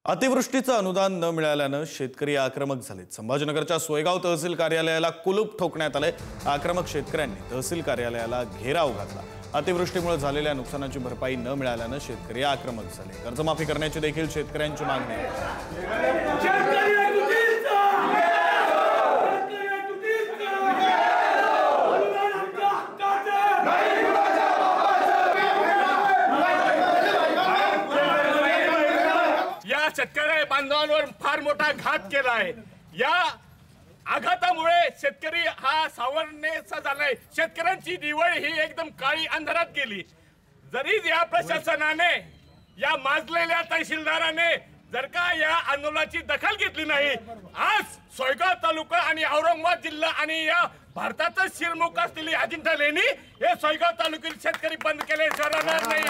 अतिवृष्टीचं अनुदान न मिळाल्यानं शेतकरी आक्रमक झालेत। संभाजीनगरच्या सोयगाव तहसील कार्यालयाला कुलूप ठोकण्यात आले। आक्रमक शेतकऱ्यांनी तहसील कार्यालयाला घेराव घातला। अतिवृष्टीमुळे झालेल्या नुकसानाची भरपाई न मिळाल्यानं शेतकरी आक्रमक झाले। कर्जमाफी करण्याची देखील शेतकऱ्यांची मागणी आहे। शेतकरी बांधवांवर फार मोठा घात केला आहे। या आघातामुळे शेतकरी हा सावरण्याचा झालाय। शेतकऱ्यांची दिवाळी ही एकदम काळी अंधारात गेली। जरी या प्रशासनाने या माजलेल्या तहसीलदाराने जर का या आंदोलनाची दखल घेतली नाही, आज सोयगाव तालुका आणि औरंगाबाद जिल्हा आणि या भारतातच शिरमुख असलेली अजिंठा लेणी हे सोयगाव तालुक्यातील शेतकरी बंद केले जाणार नाही।